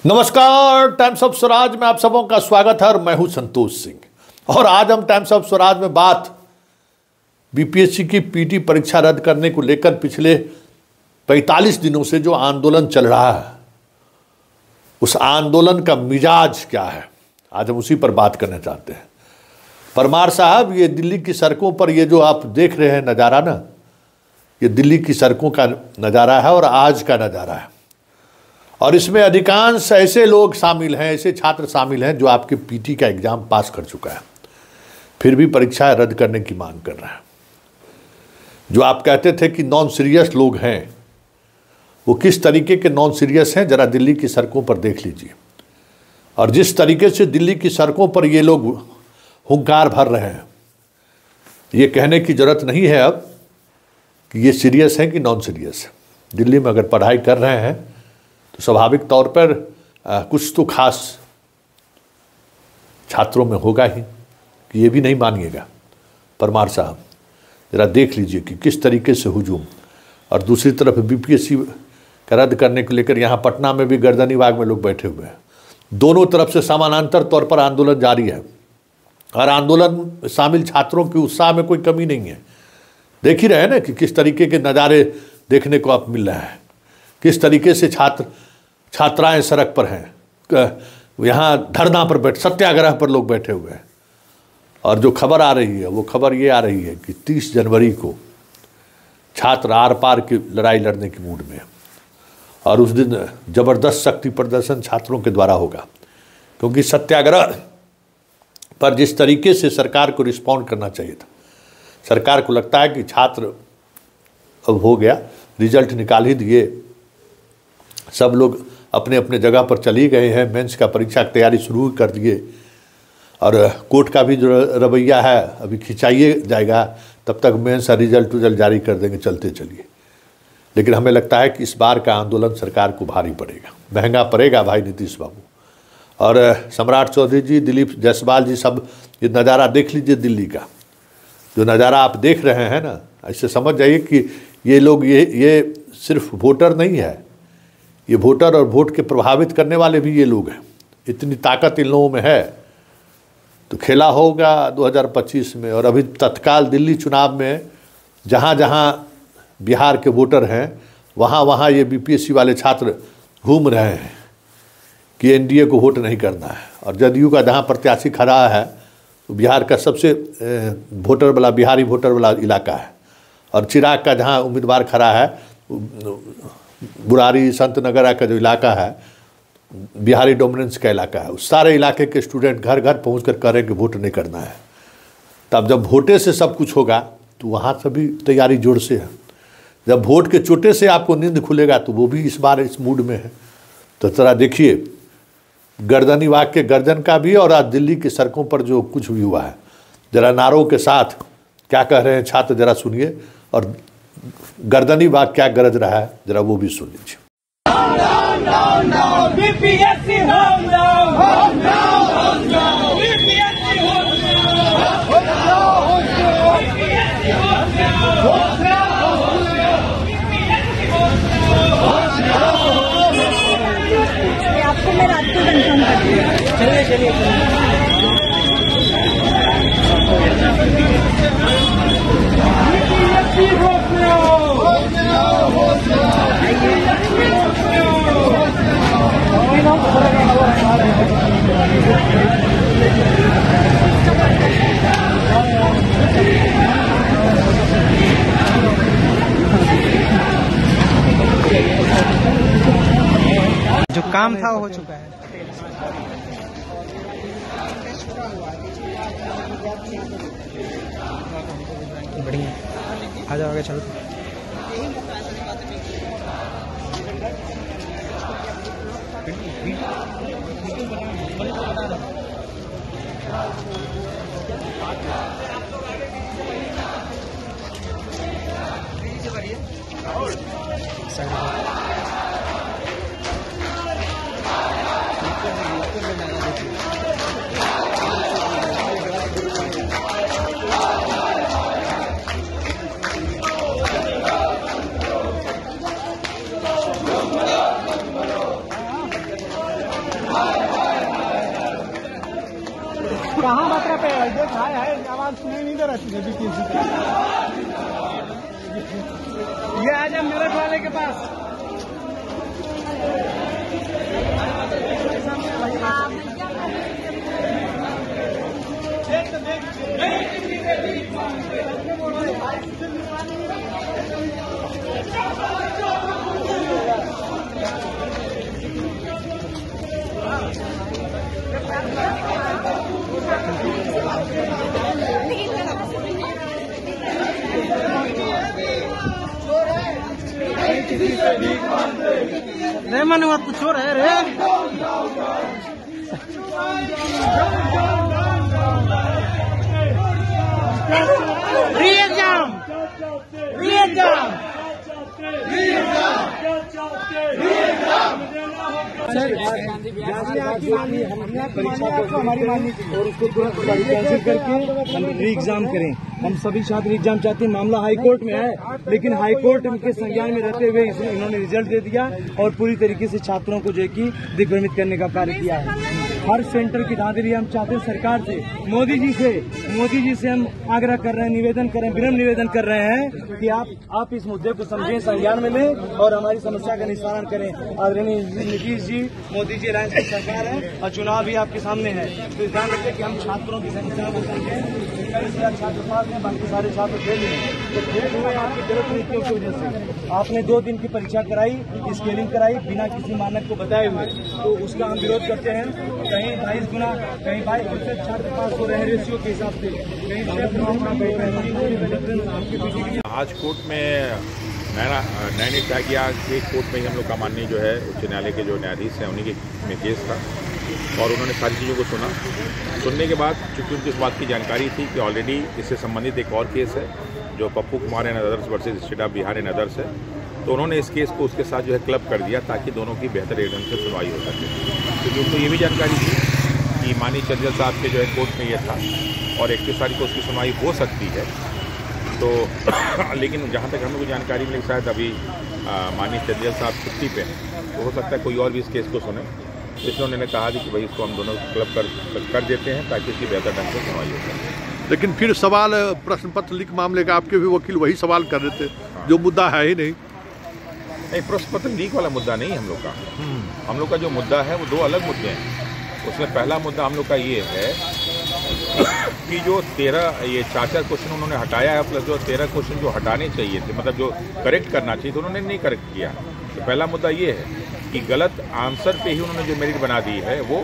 नमस्कार, times of Swaraj में आप सबों का स्वागत है और मैं हूं संतोष सिंह। और आज हम टाइम्स ऑफ स्वराज में बात बीपीएससी की पीटी परीक्षा रद्द करने को लेकर पिछले 45 दिनों से जो आंदोलन चल रहा है, उस आंदोलन का मिजाज क्या है, आज हम उसी पर बात करना चाहते हैं। परमार साहब, ये दिल्ली की सड़कों पर ये जो आप देख रहे हैं नज़ारा ना, ये दिल्ली की सड़कों का नज़ारा है और आज का नज़ारा है। और इसमें अधिकांश ऐसे लोग शामिल हैं, ऐसे छात्र शामिल हैं जो आपके पीटी का एग्ज़ाम पास कर चुका है, फिर भी परीक्षा रद्द करने की मांग कर रहा है। जो आप कहते थे कि नॉन सीरियस लोग हैं, वो किस तरीके के नॉन सीरियस हैं ज़रा दिल्ली की सड़कों पर देख लीजिए। और जिस तरीके से दिल्ली की सड़कों पर ये लोग हुंकार भर रहे हैं, ये कहने की ज़रूरत नहीं है अब कि ये सीरियस हैं कि नॉन सीरियस है। दिल्ली में अगर पढ़ाई कर रहे हैं तो स्वाभाविक तौर पर कुछ तो खास छात्रों में होगा ही कि ये भी नहीं मानिएगा। परमार साहब, ज़रा देख लीजिए कि किस तरीके से हुजूम। और दूसरी तरफ बीपीएससी का रद्द करने को लेकर यहाँ पटना में भी गर्दनी बाग में लोग बैठे हुए हैं। दोनों तरफ से समानांतर तौर पर आंदोलन जारी है और आंदोलन में शामिल छात्रों के उत्साह में कोई कमी नहीं है। देख ही रहे हैं ना कि किस तरीके के नज़ारे देखने को आप मिल रहे हैं, किस तरीके से छात्राएं सड़क पर हैं, यहाँ धरना पर सत्याग्रह पर लोग बैठे हुए हैं। और जो खबर आ रही है वो खबर ये आ रही है कि 30 जनवरी को छात्र आर पार की लड़ाई लड़ने की मूड में है और उस दिन ज़बरदस्त शक्ति प्रदर्शन छात्रों के द्वारा होगा, क्योंकि सत्याग्रह पर जिस तरीके से सरकार को रिस्पॉन्ड करना चाहिए था, सरकार को लगता है कि छात्र अब हो गया, रिजल्ट निकाल ही दिए, सब लोग अपने अपने जगह पर चली गए हैं, मेंस का परीक्षा की तैयारी शुरू कर दिए और कोर्ट का भी जो रवैया है अभी खिंचाइए जाएगा, तब तक मेंस का रिजल्ट जारी कर देंगे, चलते चलिए। लेकिन हमें लगता है कि इस बार का आंदोलन सरकार को भारी पड़ेगा, महंगा पड़ेगा भाई नीतीश बाबू। और सम्राट चौधरी जी, दिलीप जायसवाल जी, सब ये नज़ारा देख लीजिए। दिल्ली का जो नज़ारा आप देख रहे हैं ना, ऐसे समझ जाइए कि ये लोग ये सिर्फ वोटर नहीं है, ये वोटर और वोट के प्रभावित करने वाले भी ये लोग हैं। इतनी ताकत इन लोगों में है तो खेला होगा 2025 में। और अभी तत्काल दिल्ली चुनाव में जहाँ जहाँ बिहार के वोटर हैं, वहाँ वहाँ ये बीपीएससी वाले छात्र घूम रहे हैं कि एनडीए को वोट नहीं करना है। और जदयू का जहाँ प्रत्याशी खड़ा है तो बिहार का सबसे बिहारी वोटर वाला इलाका है। और चिराग का जहाँ उम्मीदवार खड़ा है, बुरारी संत नगर का जो इलाका है, बिहारी डोमिनेंस का इलाका है, उस सारे इलाके के स्टूडेंट घर घर पहुँच कर कह रहे हैं कि वोट नहीं करना है। तब जब वोटे से सब कुछ होगा तो वहाँ से भी तैयारी जोर से है। जब वोट के चोटे से आपको नींद खुलेगा तो वो भी इस बार इस मूड में है। तो जरा देखिए गर्दनी बाग के गर्जन का भी और आज दिल्ली की सड़कों पर जो कुछ भी हुआ है, जरा नारों के साथ क्या कह रहे हैं छात्र, जरा सुनिए। और गर्दनी बाग क्या गरज रहा है, जरा वो भी सुन लीजिए। आपको मैं रात को कंफर्म करती हूँ। चलिए चलिए जो काम था वो हो चुका है। बढ़िया, आ जाओ आगे चलो। कहाँ बता पे देख है आवाज सुनाई नहीं दे रहा ये आ जाए मेरठ वाले के पास। नहीं मन हुआ कुछ हो रहे रे हमारी माननी चाहिए और उसको तुरंत कैंसिल करके हम री एग्जाम करें। हम सभी छात्र एग्जाम चाहते हैं। मामला हाई कोर्ट में है, लेकिन हाई कोर्ट के संज्ञान में रहते हुए इन्होंने रिजल्ट दे दिया और पूरी तरीके से छात्रों को जो है कि दिग्भ्रमित करने का कार्य किया है। हर सेंटर की धांधली हम चाहते हैं सरकार से, मोदी जी से हम आग्रह कर रहे हैं, निवेदन कर रहे हैं, विनम्र निवेदन कर रहे हैं कि आप इस मुद्दे को समझें, संज्ञान में लें और हमारी समस्या का निस्तारण करें। आदरणीय नीतीश जी, मोदी जी अलायंस की सरकार है और चुनाव भी आपके सामने है, तो ध्यान रखें कि हम छात्रों की समस्या को समझें। छात्र पास में बाकी सारे छात्र फेल हैं, तो फेल हुए आपकी गलत नीतियों की वजह से। आपने 2 दिन की परीक्षा कराई, स्केलिंग कराई बिना किसी मानक को बताए हुए, तो उसका हम विरोध करते हैं। कहीं 22 गुना, कहीं 22% छात्र पास हो रहे हैं रेशियो के हिसाब से, कहीं आज कोर्ट में नैनी टाकिया के कोर्ट में ही हम लोग का माननीय जो है उच्च न्यायालय के जो न्यायाधीश हैं उन्हीं में केस था और उन्होंने सारी चीज़ों को सुना। सुनने के बाद चूंकि उनको इस बात की जानकारी थी कि ऑलरेडी इससे संबंधित एक और केस है जो Pappu Kumar and others versus state of Bihar and others है, तो उन्होंने इस केस को उसके साथ जो है क्लब कर दिया ताकि दोनों की बेहतर ढंग से सुनवाई हो सके। क्योंकि उनको ये भी जानकारी थी कि माननीय चंद्रल साहब के जो है कोर्ट में ये था और 21 तारीख को उसकी सुनवाई हो सकती है। तो लेकिन जहाँ तक हम लोग को जानकारी मिली शायद अभी माननीय चंद्रल साहब छुट्टी पे हैं, तो हो सकता है कोई और भी इस केस को सुने। इसलिए उन्होंने कहा कि भाई इसको हम दोनों क्लब कर देते हैं ताकि इसकी बेहतर ढंग से सुनवाई हो सके। लेकिन फिर सवाल प्रश्न पत्र लीक मामले का आपके भी वकील वही सवाल कर रहे थे जो मुद्दा है ही नहीं। प्रश्न पत्र लीक वाला मुद्दा नहीं हम लोग का। हम लोग का जो मुद्दा है वो 2 अलग मुद्दे हैं। उसमें पहला मुद्दा हम लोग का ये है कि जो 4 क्वेश्चन उन्होंने हटाया है प्लस जो 13 क्वेश्चन जो हटाने चाहिए थे, मतलब जो करेक्ट करना चाहिए तो उन्होंने नहीं करेक्ट किया। तो पहला मुद्दा ये है कि गलत आंसर पे ही उन्होंने जो मेरिट बना दी है वो,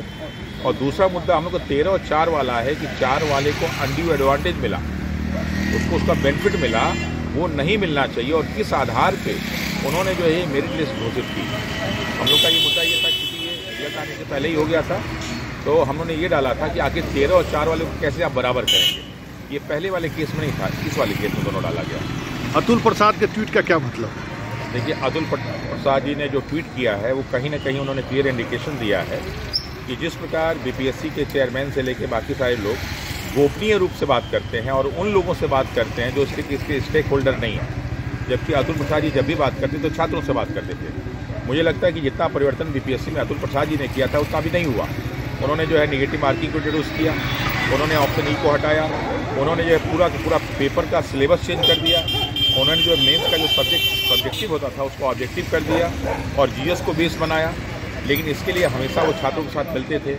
और दूसरा मुद्दा हम लोग को 13 और 4 वाला है कि 4 वाले को अनड्यू एडवांटेज मिला, उसको उसका बेनिफिट मिला, वो नहीं मिलना चाहिए और किस आधार पे उन्होंने जो है मेरिट लिस्ट घोषित की। हम लोग का ये मुद्दा ये था क्योंकि ये रिजल्ट आने से पहले ही हो गया था, तो हम लोगों ने ये डाला था कि आखिर 13 और 4 वाले को कैसे आप बराबर करेंगे। ये पहले वाले केस में नहीं था, इस वाले केस में दोनों डाला गया। अतुल प्रसाद के ट्वीट का क्या मतलब? देखिए, अतुल प्रसाद जी ने जो ट्वीट किया है वो कहीं ना कहीं उन्होंने क्लियर इंडिकेशन दिया है कि जिस प्रकार बीपीएससी के चेयरमैन से लेकर बाकी सारे लोग गोपनीय रूप से बात करते हैं और उन लोगों से बात करते हैं जो इसके स्टेक होल्डर नहीं है, जबकि अतुल प्रसाद जी जब भी बात करते तो छात्रों से बात करते थे। मुझे लगता है कि जितना परिवर्तन बीपीएससी में अतुल प्रसाद जी ने किया था उतना भी नहीं हुआ। उन्होंने जो है नेगेटिव मार्किंग को इंट्रोड्यूस किया, उन्होंने ऑप्शन ई को हटाया, उन्होंने जो है पूरा पेपर का सिलेबस चेंज कर दिया, उन्होंने जो मेंस का जो सब्जेक्टिव होता था उसको ऑब्जेक्टिव कर दिया और जीएस को बेस बनाया। लेकिन इसके लिए हमेशा वो छात्रों के साथ मिलते थे।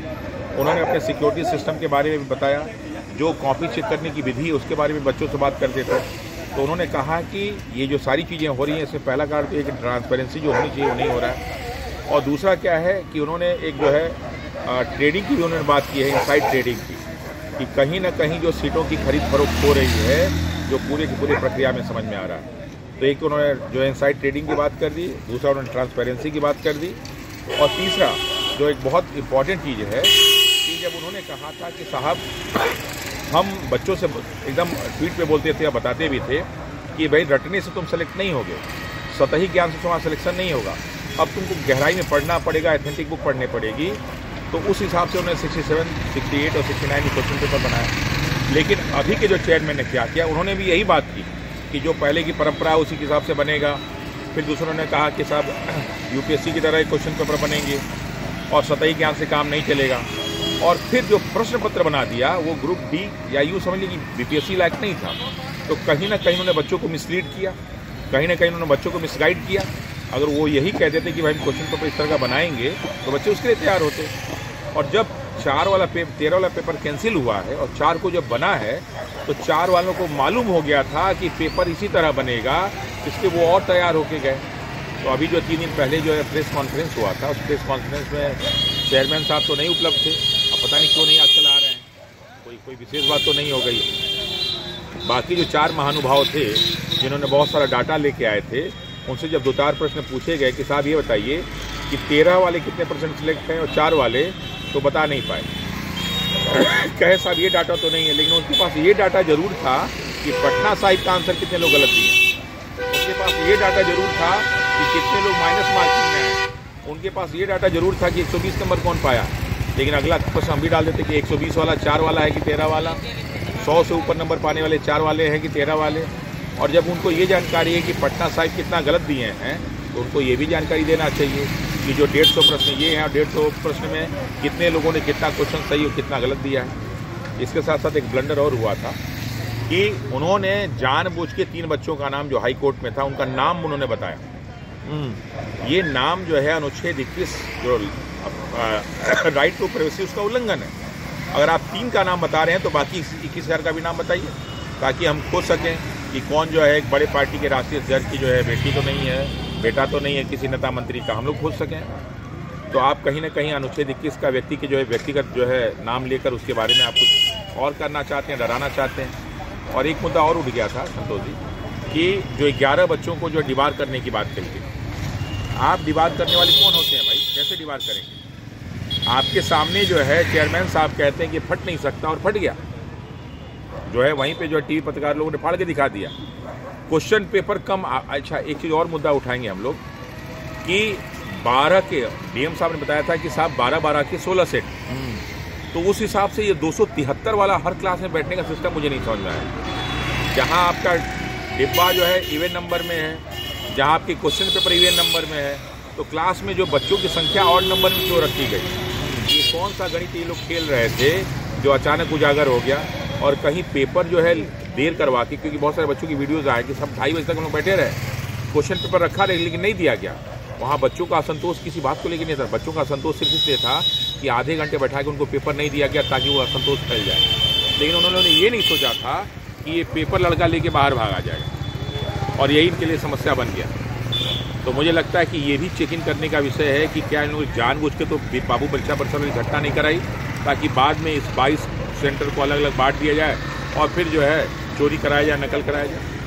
उन्होंने अपने सिक्योरिटी सिस्टम के बारे में भी बताया, जो कॉपी चेक करने की विधि है उसके बारे में बच्चों से बात करते थे। तो उन्होंने कहा कि ये जो सारी चीज़ें हो रही हैं इसमें पहला कारण तो एक ट्रांसपेरेंसी जो होनी चाहिए वो नहीं हो रहा है, और दूसरा क्या है कि उन्होंने एक जो है ट्रेडिंग की भी उन्होंने बात की है, इनसाइड ट्रेडिंग की, कि कहीं ना कहीं जो सीटों की खरीद फरोख्त हो रही है जो पूरे की पूरी प्रक्रिया में समझ में आ रहा है। तो एक उन्होंने जो है इनसाइड ट्रेडिंग की बात कर दी, दूसरा उन्होंने ट्रांसपेरेंसी की बात कर दी, और तीसरा जो एक बहुत इम्पॉर्टेंट चीज़ है कि जब उन्होंने कहा था कि साहब हम बच्चों से एकदम ट्वीट पे बोलते थे या बताते भी थे कि भाई रटने से तुम सेलेक्ट नहीं होगे, सतही ज्ञान से तुम्हारा सिलेक्शन नहीं होगा, अब तुमको गहराई में पढ़ना पड़ेगा, एथेंटिक बुक पढ़नी पड़ेगी। तो उस हिसाब से उन्होंने 67, 68 और 69 क्वेश्चन पेपर बनाया। लेकिन अभी के जो चेयरमैन ने क्या किया, उन्होंने भी यही बात की कि जो पहले की परंपरा है उसी के हिसाब से बनेगा। फिर दूसरों ने कहा कि साहब यूपीएससी की तरह क्वेश्चन पेपर बनेंगे और सतही ज्ञान से काम नहीं चलेगा। और फिर जो प्रश्न पत्र बना दिया वो ग्रुप डी या यूँ समझ लीजिए कि बीपीएससी लायक नहीं था। तो कहीं ना कहीं उन्होंने बच्चों को मिसलीड किया, कहीं ना कहीं उन्होंने बच्चों को मिसगाइड किया। अगर वो यही कह देते कि भाई हम क्वेश्चन पेपर इस तरह का बनाएंगे तो बच्चे उसके लिए तैयार होते। और जब 13 वाला पेपर कैंसिल हुआ है और 4 को जब बना है तो 4 वालों को मालूम हो गया था कि पेपर इसी तरह बनेगा, इसलिए वो और तैयार होके गए। तो अभी जो 3 दिन पहले जो है प्रेस कॉन्फ्रेंस हुआ था, उस प्रेस कॉन्फ्रेंस में चेयरमैन साहब तो नहीं उपलब्ध थे। अब पता नहीं क्यों नहीं आजकल आ रहे हैं, कोई विशेष बात तो नहीं हो गई। बाकी जो 4 महानुभाव थे जिन्होंने बहुत सारा डाटा लेके आए थे, उनसे जब 2-4 प्रश्न पूछे गए कि साहब ये बताइए कि 13 वाले कितने % सिलेक्ट हैं और 4 वाले, तो बता नहीं पाए। कहे साहब ये डाटा तो नहीं है, लेकिन उनके पास ये डाटा जरूर था कि पटना साहिब का आंसर कितने लोग गलत दिए। उनके पास ये डाटा जरूर था कि कितने लोग माइनस मार्किंग में हैं। उनके पास ये डाटा जरूर था कि 120 नंबर कौन पाया। लेकिन अगला प्रश्न हम भी डाल देते कि 120 वाला 4 वाला है कि 13 वाला, 100 से ऊपर नंबर पाने वाले 4 वाले हैं कि 13 वाले। और जब उनको ये जानकारी है कि पटना साहिब कितना गलत दिए हैं, तो उनको ये भी जानकारी देना चाहिए कि जो 150 प्रश्न ये हैं और 150 प्रश्न में कितने लोगों ने कितना क्वेश्चन सही और कितना गलत दिया है। इसके साथ साथ एक ब्लंडर और हुआ था कि उन्होंने जानबूझ के 3 बच्चों का नाम जो हाई कोर्ट में था उनका नाम उन्होंने बताया। ये नाम जो है अनुच्छेद 21 जो राइट टू प्राइवेसी उसका उल्लंघन है। अगर आप 3 का नाम बता रहे हैं तो बाकी 21,000 का भी नाम बताइए, ताकि हम खोज सकें कि कौन जो है एक बड़े पार्टी के राष्ट्रीय अध्यक्ष की जो है बेटी तो नहीं है, बेटा तो नहीं है किसी नेता मंत्री का, हम लोग खोज सकें। तो आप कहीं ना कहीं अनुच्छेद 21 का व्यक्ति के जो है व्यक्तिगत जो है नाम लेकर उसके बारे में आप कुछ और करना चाहते हैं, डराना चाहते हैं। और एक मुद्दा और उठ गया था संतोष जी कि जो 11 बच्चों को जो डिबार करने की बात कही थी। आप डिबार करने वाले कौन होते हैं भाई? कैसे डिबार करेंगे? आपके सामने जो है चेयरमैन साहब कहते हैं कि फट नहीं सकता और फट गया। जो है वहीं पे जो टीवी पत्रकार लोगों ने फाड़ के दिखा दिया। क्वेश्चन पेपर कम। अच्छा, एक चीज़ और मुद्दा उठाएंगे हम लोग कि 12 के डीएम साहब ने बताया था कि साहब 12-12 के 16 सेट। तो उस हिसाब से ये 273 वाला हर क्लास में बैठने का सिस्टम मुझे नहीं समझ में आया। जहाँ आपका डिब्बा जो है इवन नंबर में है, जहाँ आपके क्वेश्चन पेपर इवन नंबर में है, तो क्लास में जो बच्चों की संख्या ऑड नंबर में क्यों रखी गई? ये कौन सा गणित ये लोग खेल रहे थे जो अचानक उजागर हो गया? और कहीं पेपर जो है देर करवा के, क्योंकि बहुत सारे बच्चों की वीडियोस आए कि सब 2:30 बजे तक हम लोग बैठे रहे, क्वेश्चन पेपर रखा रहे लेकिन नहीं दिया गया। वहाँ बच्चों का असंतोष किसी बात को लेकर नहीं था। बच्चों का असंतोष सिर्फ इसलिए था कि आधे घंटे बैठा के उनको पेपर नहीं दिया गया ताकि वो असंतोष फैल जाए। लेकिन उन्होंने ये नहीं सोचा था कि ये पेपर लड़का लेके बाहर भागा जाएगा, और यही इनके लिए समस्या बन गया। तो मुझे लगता है कि ये भी चेक इन करने का विषय है कि क्या इन लोग जानबूझ के तो बाबू बच्चा परिसर में घटना नहीं कराई, ताकि बाद में इस 22 सेंटर को अलग अलग बांट दिया जाए और फिर जो है चोरी कराया जाए, नकल कराया जाए।